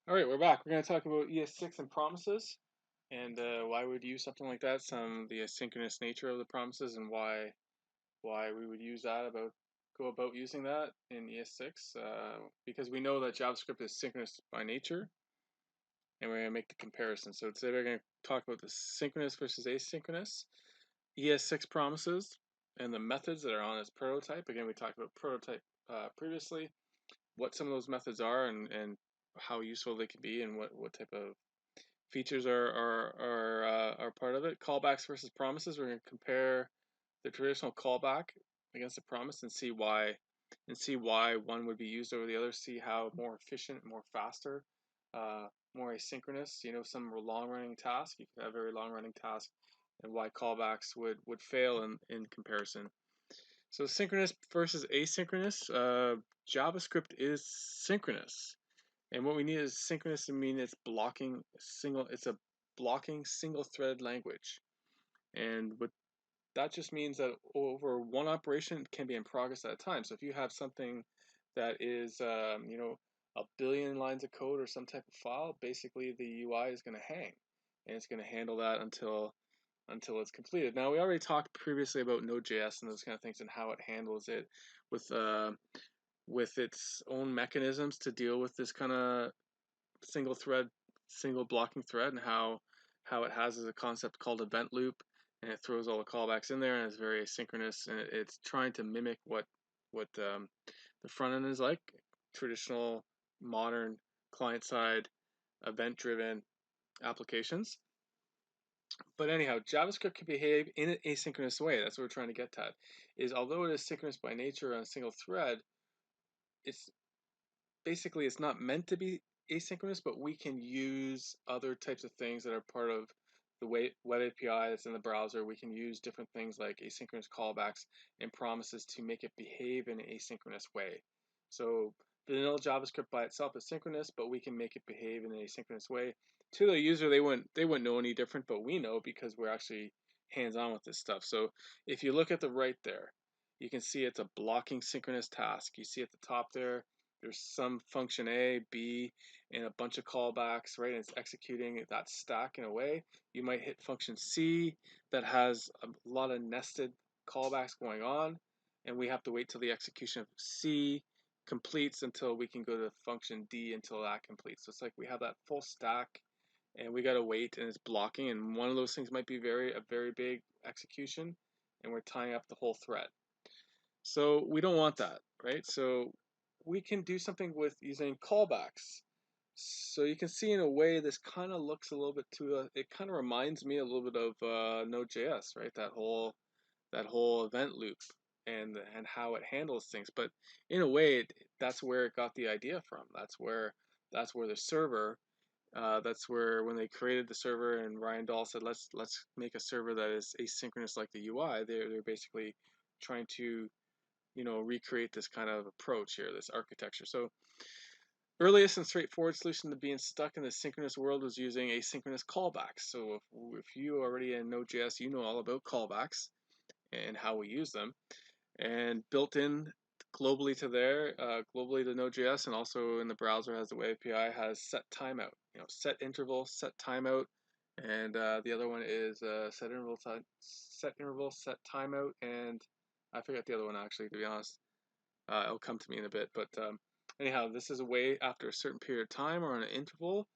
All right, we're back. We're going to talk about ES6 and promises and why we would use something like that, the asynchronous nature of the promises, and why we would use that go about using that in ES6. Because we know that JavaScript is synchronous by nature, and we're going to make the comparison. So today we're going to talk about the synchronous versus asynchronous ES6 promises and the methods that are on this prototype. Again, we talked about prototype previously, what some of those methods are, and how useful they can be, and what type of features are part of it. Callbacks versus promises. We're going to compare the traditional callback against the promise and see why one would be used over the other. See how more efficient, more faster, more asynchronous. Some long running task. You could have a very long running task, and why callbacks would fail in comparison. So synchronous versus asynchronous. JavaScript is synchronous. And what we need is synchronous to mean it's a blocking single threaded language. And what that just means that over one operation can be in progress at a time. So if you have something that is, a billion lines of code or some type of file, basically the UI is going to hang, and it's going to handle that until it's completed. Now we already talked previously about Node.js and those kind of things and how it handles it with uh, with its own mechanisms to deal with this kind of single thread, single blocking thread, and how it has a concept called event loop, and it throws all the callbacks in there, and it's very asynchronous, and it's trying to mimic what the front end is like, traditional modern client side event driven applications. But anyhow, JavaScript can behave in an asynchronous way. That's what we're trying to get at. Is although it is synchronous by nature on a single thread, it's it's not meant to be asynchronous, but we can use other types of things that are part of the web API that's in the browser. We can use different things like asynchronous callbacks and promises to make it behave in an asynchronous way. So vanilla JavaScript by itself is synchronous, but we can make it behave in an asynchronous way. To the user, they wouldn't know any different, but we know because we're actually hands-on with this stuff. So if you look at the right there, you can see it's a blocking synchronous task. You see at the top there's some function A, B, and a bunch of callbacks, right? And it's executing that stack in a way. You might hit function C that has a lot of nested callbacks going on, and we have to wait till the execution of C completes until we can go to function D until that completes. So it's like we have that full stack, and we gotta wait, and it's blocking. And one of those things might be a very big execution, and we're tying up the whole thread. So we don't want that, right? So we can do something with using callbacks. So you can see in a way this kind of looks a little bit it kind of reminds me a little bit of Node.js, right? That whole event loop and how it handles things. But in a way, that's where it got the idea from. That's where the server. That's where when they created the server and Ryan Dahl said let's make a server that is asynchronous like the UI. They're basically trying to recreate this kind of approach here, this architecture. So earliest and straightforward solution to being stuck in the synchronous world was using asynchronous callbacks. So if you already in Node.js, you know all about callbacks and how we use them. And built in globally to globally to Node.js, and also in the browser has the web API has set timeout. Set interval, set timeout, and the other one is set interval, set timeout, and I forget the other one actually, to be honest. It'll come to me in a bit. But anyhow, this is a way after a certain period of time or on an interval,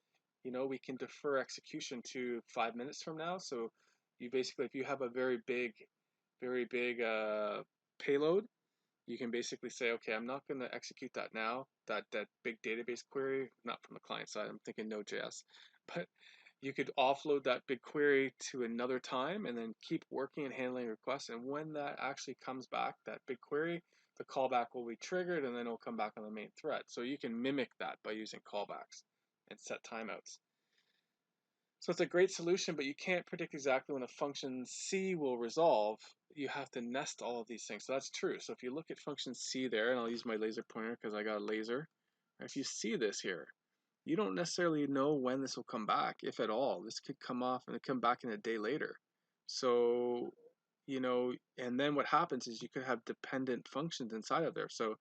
we can defer execution to 5 minutes from now. So you basically, if you have a very big payload, you can basically say, okay, I'm not going to execute that now, that big database query, not from the client side, I'm thinking Node.js, but you could offload that big query to another time and then keep working and handling requests. And when that actually comes back, that big query, the callback will be triggered and then it'll come back on the main thread. So you can mimic that by using callbacks and set timeouts. So it's a great solution, but you can't predict exactly when a function C will resolve. You have to nest all of these things. So that's true. So if you look at function C there, and I'll use my laser pointer because I got a laser. If you see this here, you don't necessarily know when this will come back, if at all. This could come off and come back in a day later. So, and then what happens is you could have dependent functions inside of there. So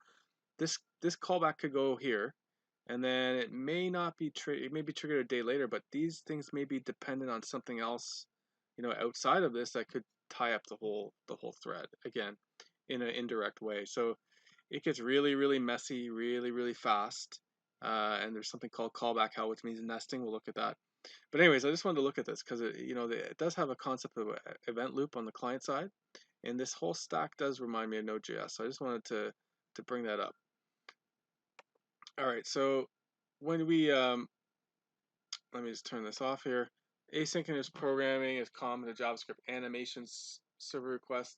this callback could go here, and then it may not be it may be triggered a day later, but these things may be dependent on something else, outside of this that could tie up the whole thread again in an indirect way. So it gets really, really messy, really, really fast. And there's something called callback hell, which means nesting. We'll look at that. But anyways, I just wanted to look at this because it does have a concept of an event loop on the client side, and this whole stack does remind me of Node.js. So I just wanted to bring that up. All right, so when we let me just turn this off here. Asynchronous programming is common to JavaScript animations, server requests,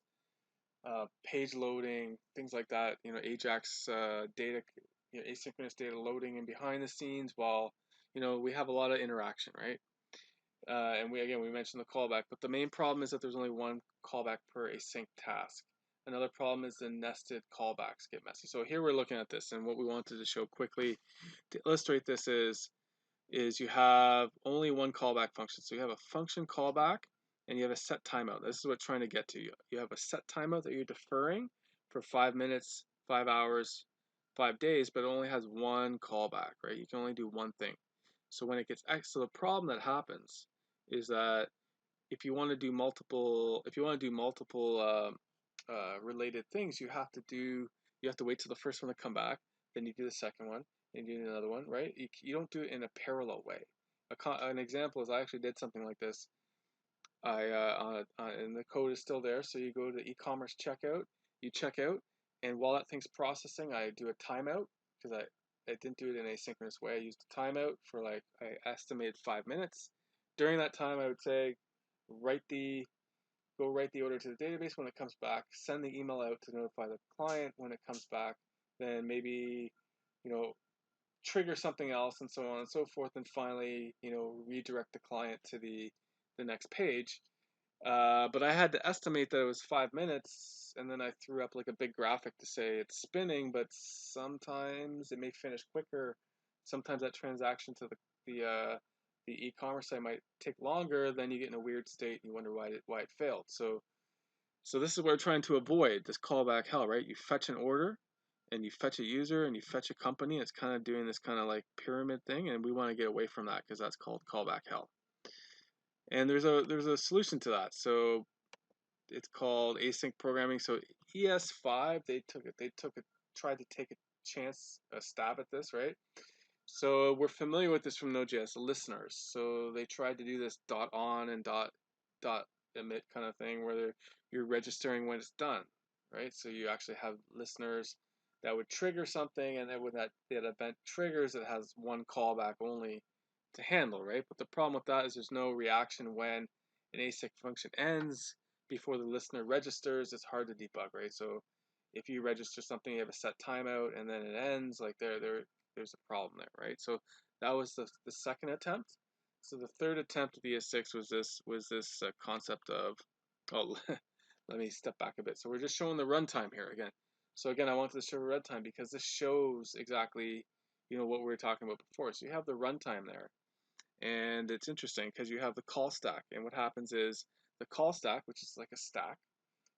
page loading, things like that. Ajax data, asynchronous data loading in behind the scenes while we have a lot of interaction, right? And we mentioned the callback, but the main problem is that there's only one callback per async task. Another problem is the nested callbacks get messy. So here we're looking at this, and what we wanted to show quickly to illustrate this is you have only one callback function. So you have a function callback and you have a set timeout. This is what I'm trying to get to. You have a set timeout that you're deferring for 5 minutes, 5 hours, 5 days, but it only has one callback, right? You can only do one thing. So when it gets so the problem that happens is that if you want to do multiple related things, you have to wait till the first one to come back, then you do the second one, and you do another one, right? You don't do it in a parallel way. An example is I actually did something like this. And the code is still there, so you go to e-commerce checkout, you check out, and while that thing's processing, I do a timeout because I didn't do it in an asynchronous way. I used a timeout for I estimated 5 minutes. During that time, I would say write the order to the database. When it comes back, send the email out to notify the client. When it comes back, then maybe trigger something else, and so on and so forth, and finally redirect the client to the next page. But I had to estimate that it was 5 minutes, and then I threw up like a big graphic to say it's spinning, but sometimes it may finish quicker. Sometimes that transaction to the e-commerce site might take longer. Then you get in a weird state and you wonder why it failed. So this is what we're trying to avoid, this callback hell, right? You fetch an order and you fetch a user and you fetch a company. It's kind of doing this kind of like pyramid thing, and we want to get away from that because that's called callback hell. And there's a solution to that. So it's called async programming. So ES5 tried to take a stab at this, right? So we're familiar with this from Node.js listeners. So they tried to do this dot on and dot emit kind of thing where you're registering when it's done, right? So you actually have listeners that would trigger something, and then when that event triggers, it has one callback only to handle, right? But the problem with that is there's no reaction when an async function ends before the listener registers. It's hard to debug, right? So if you register something, you have a set timeout, and then it ends, like there's a problem there, right? So that was the second attempt. So the third attempt at the ES6 was this concept of, oh, let me step back a bit. So we're just showing the runtime here again. So again, I wanted to show runtime because this shows exactly, what we were talking about before. So you have the runtime there, and it's interesting because you have the call stack, and what happens is the call stack, which is like a stack,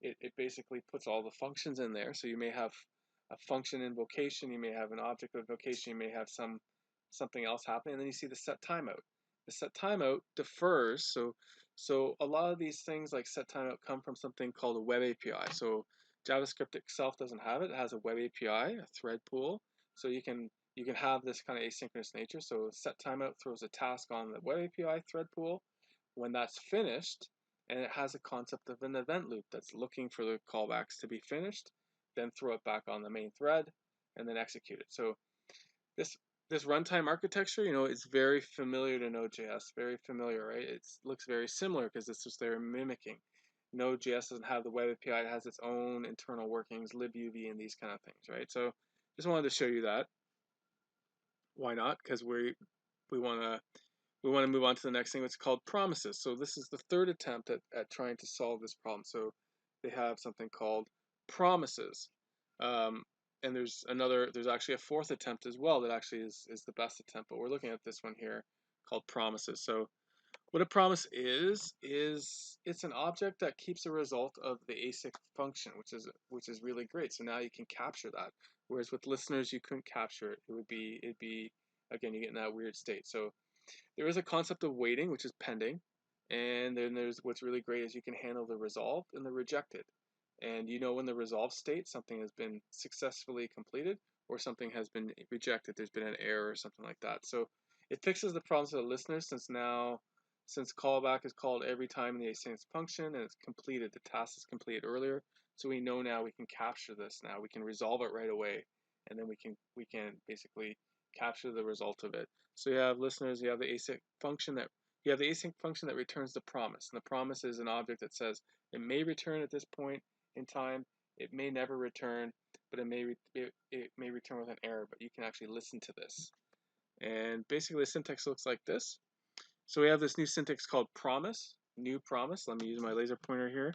it basically puts all the functions in there. So you may have a function invocation, you may have an object invocation, you may have something else happening, and then you see the set timeout. The set timeout defers. So a lot of these things like set timeout come from something called a web API. So JavaScript itself doesn't have it. It has a web API, a thread pool. So you can have this kind of asynchronous nature. So set timeout throws a task on the web API thread pool. When that's finished, and it has a concept of an event loop that's looking for the callbacks to be finished, then throw it back on the main thread, and then execute it. So this runtime architecture, is very familiar to Node.js, very familiar, right? It looks very similar because it's just they're mimicking. Node.js doesn't have the web API; it has its own internal workings, libuv, and these kind of things, right? So just wanted to show you that. Why not? Because we want to move on to the next thing. It's called promises. So this is the third attempt at trying to solve this problem. So they have something called promises. And there's actually a fourth attempt as well that actually is the best attempt, but we're looking at this one here called promises. So What a promise is it's an object that keeps a result of the async function, which is really great. So now you can capture that. Whereas with listeners, you couldn't capture it. It'd be again, you get in that weird state. So there is a concept of waiting, which is pending, and then there's what's really great is you can handle the resolved and the rejected. And you know when the resolved state, something has been successfully completed or something has been rejected, there's been an error or something like that. So it fixes the problems of the listener since callback is called every time in the async function and it's completed, the task is completed earlier. So we know now we can capture this now. We can resolve it right away and then we can basically capture the result of it. So you have listeners, you have the async function that returns the promise. And the promise is an object that says it may return at this point in time, it may never return, but it may return with an error, but you can actually listen to this. And basically the syntax looks like this. So we have this new syntax called promise, new promise. Let me use my laser pointer here.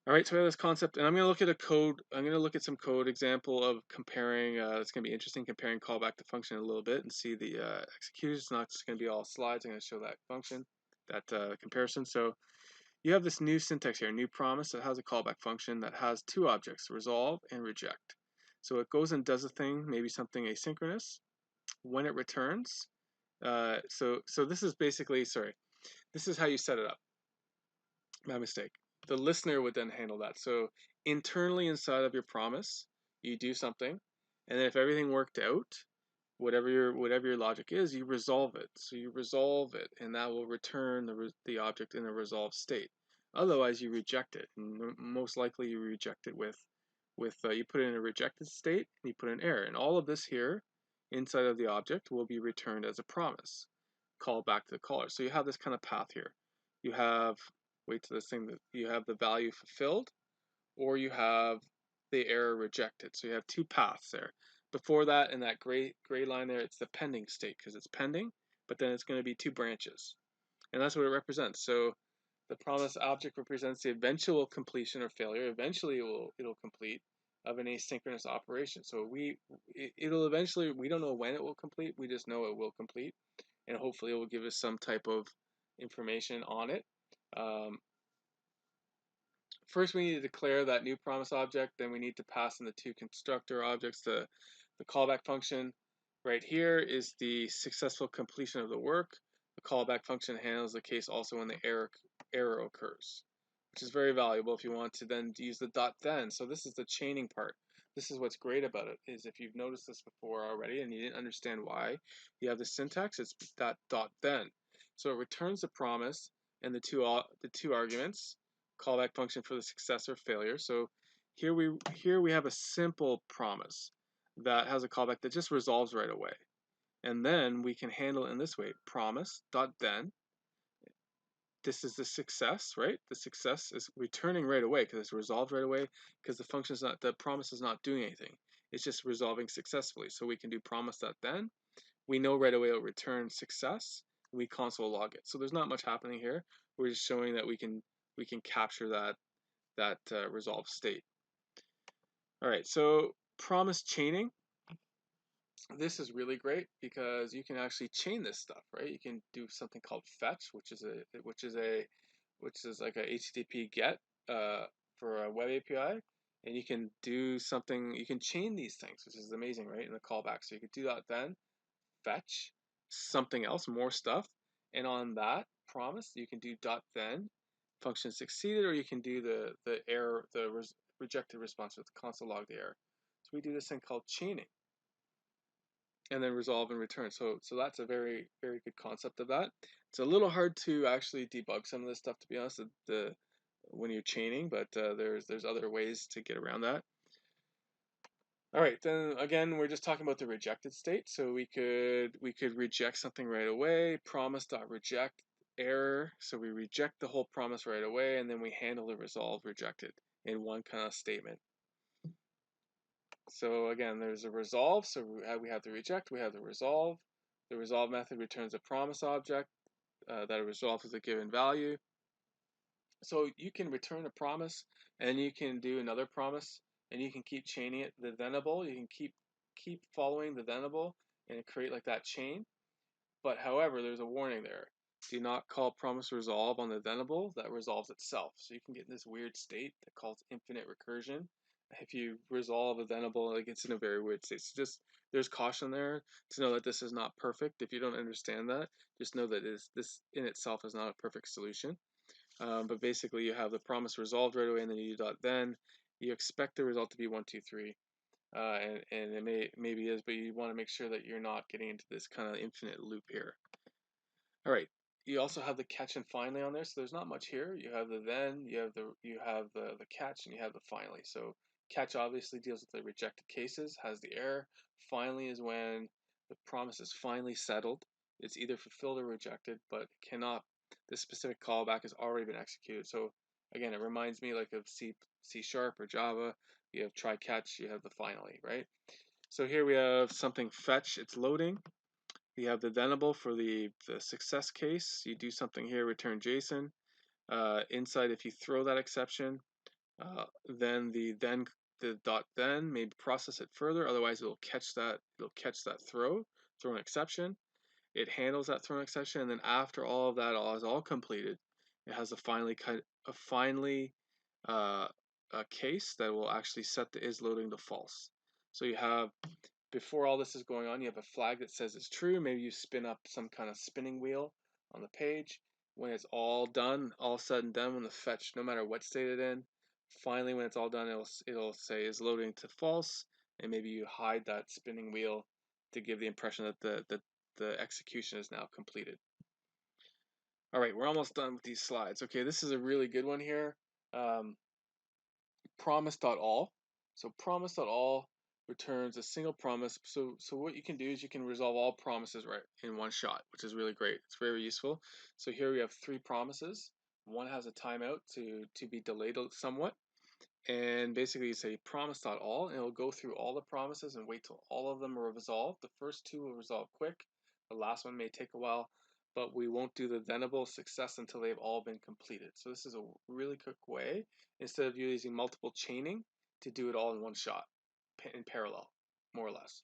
All right, so we have this concept, and I'm going to look at a code. I'm going to look at some code example of comparing. It's going to be interesting comparing callback to function a little bit and see the execution. It's not just going to be all slides. I'm going to show that function, that comparison. So you have this new syntax here, new promise that has a callback function that has two objects, resolve and reject. So it goes and does a thing, maybe something asynchronous. When it returns, so this is basically, sorry, this is how you set it up. My mistake. The listener would then handle that. So internally inside of your promise, you do something, and then if everything worked out, whatever your logic is, you resolve it. So you resolve it, and that will return the object in a resolved state. Otherwise, you reject it, and most likely you reject it with you put it in a rejected state and you put an error, and all of this here inside of the object will be returned as a promise. Call back to the caller. So you have this kind of path here. You have wait to this thing that you have the value fulfilled, or you have the error rejected. So you have two paths there. Before that, in that gray line there, it's the pending state because it's pending, but then it's going to be two branches, and that's what it represents. So the promise object represents the eventual completion or failure. Eventually, it'll complete of an asynchronous operation. So it'll eventually. We don't know when it will complete. We just know it will complete, and hopefully, it will give us some type of information on it. Um, First, we need to declare that new promise object. Then we need to pass in the two constructor objects. The callback function right here is the successful completion of the work. The callback function handles the case also when the error occurs, which is very valuable if you want to then use the dot then. So this is the chaining part. This is what's great about it, is if you've noticed this before already and you didn't understand why, you have the syntax, it's that dot then. So it returns the promise and the two arguments, callback function for the success or failure. So here we have a simple promise that has a callback that just resolves right away. And then we can handle it in this way, promise dot then. This is the success, right? The success is returning right away because it's resolved right away because the promise is not doing anything. It's just resolving successfully. So we can do promise dot then. We know right away it'll return success. We console log it. So there's not much happening here. We're just showing that we can capture that resolved state. All right, so promise chaining. This is really great because you can actually chain this stuff, right? You can do something called fetch, which is like a HTTP GET for a web API, and you can do something. You can chain these things, which is amazing, right? In the callback, so you could do that then fetch something else, more stuff, and on that promise, you can do dot then function succeeded, or you can do the error, rejected response with console log the error. So we do this thing called chaining, and then resolve and return. So that's a very good concept of that. It's a little hard to actually debug some of this stuff, to be honest, when you're chaining, but there's other ways to get around that. All right, then again, we're just talking about the rejected state. So we could reject something right away. Promise.reject error. So we reject the whole promise right away, and then we handle the resolve rejected in one kind of statement. So again, there's a resolve. So we have the reject, we have the resolve. The resolve method returns a promise object that resolves with a given value. So you can return a promise, and you can do another promise, and you can keep chaining it. The thenable, you can keep following the thenable and create like that chain. But however, there's a warning there. do not call promise resolve on the thenable. That resolves itself. So you can get in this weird state that calls infinite recursion. If you resolve a thenable, it gets in a very weird state. So just there's caution there to know that this is not perfect. If you don't understand that, just know that this in itself is not a perfect solution. But basically, you have the promise resolved right away, and then you dot then. You expect the result to be 1, 2, 3, and it maybe is, but you want to make sure that you're not getting into this kind of infinite loop here. All right. You also have the catch and finally on there, so there's not much here. You have the then, you have the catch, and you have the finally. So catch obviously deals with the rejected cases, has the error. Finally is when the promise is finally settled. It's either fulfilled or rejected, but cannot. This specific callback has already been executed. So again, it reminds me like of C sharp or Java. You have try catch, you have the finally, right? So here we have something fetch. It's loading. You have the thenable for the success case. You do something here, return JSON. Inside, if you throw that exception, then the dot then may process it further. Otherwise, it'll catch that throw an exception. It handles that thrown exception, and then after all of that is all completed, it has a finally a case that will actually set the is loading to false. So you have before all this is going on, you have a flag that says it's true. Maybe you spin up some kind of spinning wheel on the page. When it's all done, all said and done, when the fetch, no matter what state it's in, finally when it's all done, it'll say is loading to false, and maybe you hide that spinning wheel to give the impression that the execution is now completed. All right, we're almost done with these slides. Okay, this is a really good one here. Promise.all. So promise.all returns a single promise. So what you can do is you can resolve all promises right in one shot, which is really great. It's very useful. So here we have 3 promises. One has a timeout to be delayed somewhat. And basically you say promise.all, and it'll go through all the promises and wait till all of them are resolved. The first 2 will resolve quick. The last one may take a while, but we won't do the thenable success until they've all been completed. So this is a really quick way, instead of using multiple chaining, to do it all in one shot, in parallel, more or less.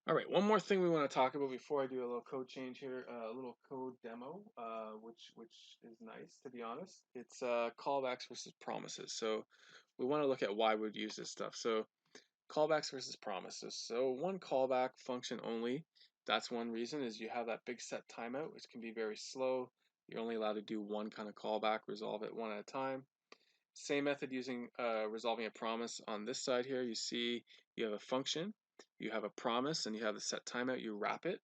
All right, one more thing we want to talk about before I do a little code change here, a little code demo, which is nice, to be honest. It's callbacks versus promises. So we want to look at why we'd use this stuff. So callbacks versus promises. So one callback function only. That's one reason, is you have that big set timeout, which can be very slow. You're only allowed to do one kind of callback, resolve it one at a time. Same method using resolving a promise on this side here. You see you have a function, you have a promise, and you have the set timeout. You wrap it,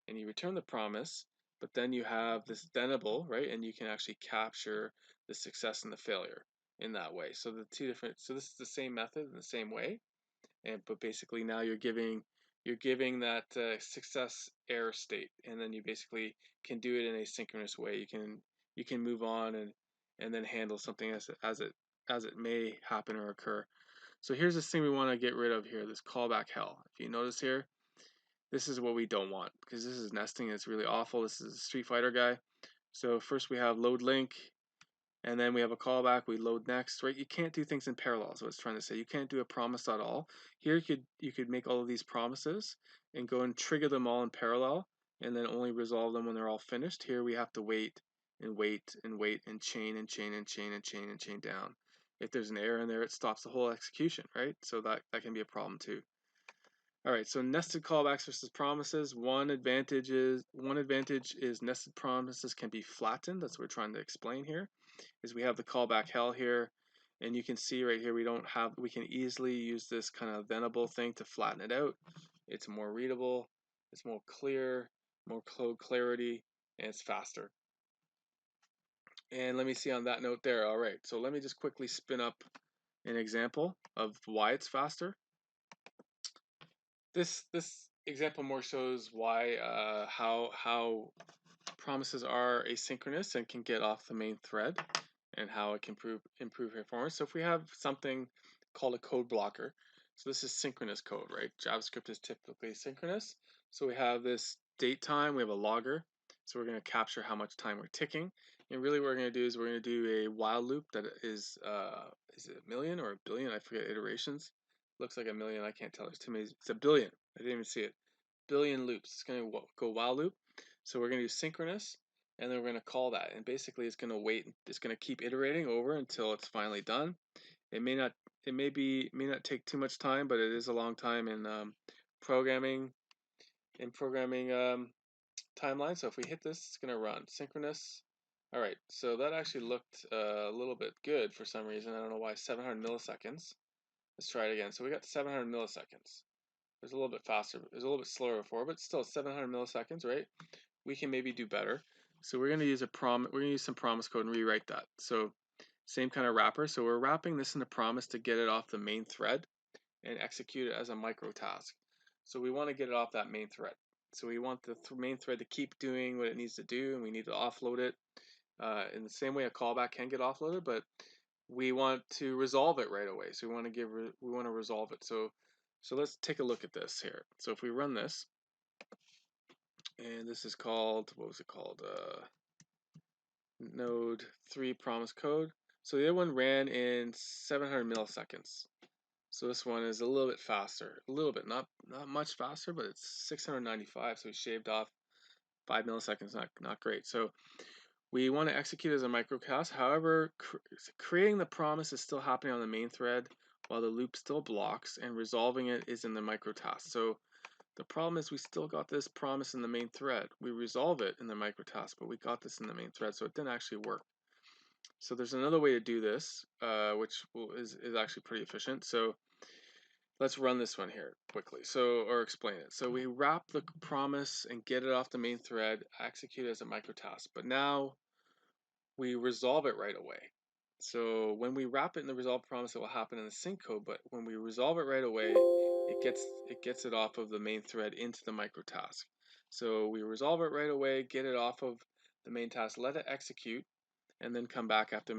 and you return the promise, but then you have this thenable, right? And you can actually capture the success and the failure in that way. So the two different, so this is the same method in the same way, but basically now you're giving that success error state, and then you basically can do it in a synchronous way. You can move on and then handle something as it may happen or occur. So here's this thing we want to get rid of here, this callback hell. If you notice here, this is what we don't want, because this is nesting. It's really awful. This is a Street Fighter guy. So first we have load link, and then we have a callback. We load next, right? You can't do things in parallel. So it's trying to say you can't do a promise at all. Here you could make all of these promises and go and trigger them all in parallel, and then only resolve them when they're all finished. Here we have to wait and wait and wait and chain and chain and chain and chain and chain down. If there's an error in there, it stops the whole execution, right? So that can be a problem too. All right, so nested callbacks versus promises. One advantage is nested promises can be flattened. That's what we're trying to explain here. Is we have the callback hell here, and you can see right here we can easily use this kind of thenable thing to flatten it out. It's more readable, it's more clear, more code clarity, and it's faster. And let me see on that note there. All right, so let me just quickly spin up an example of why it's faster. This example more shows why how promises are asynchronous and can get off the main thread, and how it can improve performance. So if we have something called a code blocker, so this is synchronous code, right? JavaScript is typically synchronous. So we have this date time, we have a logger. So we're going to capture how much time we're ticking. And really what we're going to do is we're going to do a while loop that is it a million or a billion? I forget iterations. Looks like a million. I can't tell. There's too many. It's a billion. I didn't even see it. Billion loops. It's going to go while loop. So we're going to do synchronous. and then we're going to call that. And basically, it's going to wait. It's going to keep iterating over until it's finally done. It may not. It may not take too much time, but it is a long time in programming. In programming timeline. So if we hit this, it's going to run synchronous. All right, so that actually looked a little bit good for some reason. I don't know why. 700 milliseconds. Let's try it again. So we got 700 milliseconds. It was a little bit faster. It was a little bit slower before, but still 700 milliseconds, right? We can maybe do better. So we're going to use we're going to use some promise code and rewrite that. So same kind of wrapper. So we're wrapping this in a promise to get it off the main thread and execute it as a micro task. So we want to get it off that main thread. So we want the main thread to keep doing what it needs to do, and we need to offload it in the same way a callback can get offloaded, but we want to resolve it right away. So we want to resolve it. So let's take a look at this here. So if we run this, and this is called, what was it called? Node 3 promise code. So the other one ran in 700 milliseconds. So this one is a little bit faster, a little bit, not much faster, but it's 695. So we shaved off 5 milliseconds, not great. So we want to execute as a microcast. However, creating the promise is still happening on the main thread while the loop still blocks, and resolving it is in the microtask. So the problem is we still got this promise in the main thread. We resolve it in the microtask, but we got this in the main thread, so it didn't actually work. So there's another way to do this, which is actually pretty efficient. So let's run this one here quickly. Or explain it. So we wrap the promise and get it off the main thread, execute it as a microtask. But now we resolve it right away. So when we wrap it in the resolve promise, it will happen in the sync code. But when we resolve it right away, it gets it off of the main thread into the microtask. So we resolve it right away, get it off of the main task, let it execute, and then come back after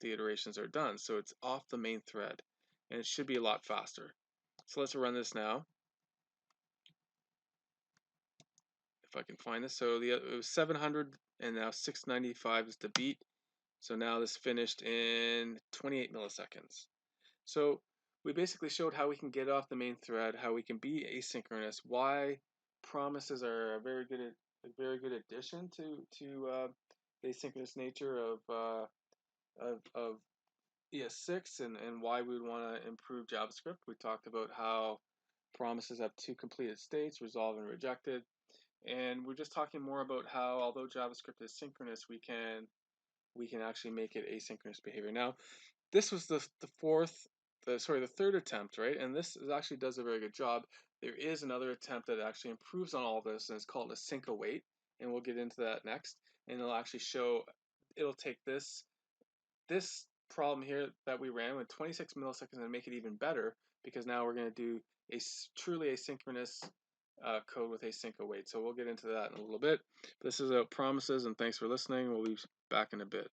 the iterations are done. So it's off the main thread, and it should be a lot faster. So let's run this now. If I can find this. So it was 700 and now 695 is the beat. So now this finished in 28 milliseconds. So we basically showed how we can get off the main thread, how we can be asynchronous, why promises are a very good addition to the asynchronous nature of ES6, and why we would want to improve JavaScript. We talked about how promises have two completed states, resolved and rejected. And we're just talking more about how, although JavaScript is synchronous, we can actually make it asynchronous behavior. Now, this was the third attempt, right? And this actually does a very good job. There is another attempt that actually improves on all this, and it's called a sync await, and we'll get into that next. And it'll actually show, it'll take this problem here that we ran with 26 milliseconds and make it even better, because now we're going to do a truly asynchronous code with async await. So we'll get into that in a little bit. This is about promises, and thanks for listening. We'll be back in a bit.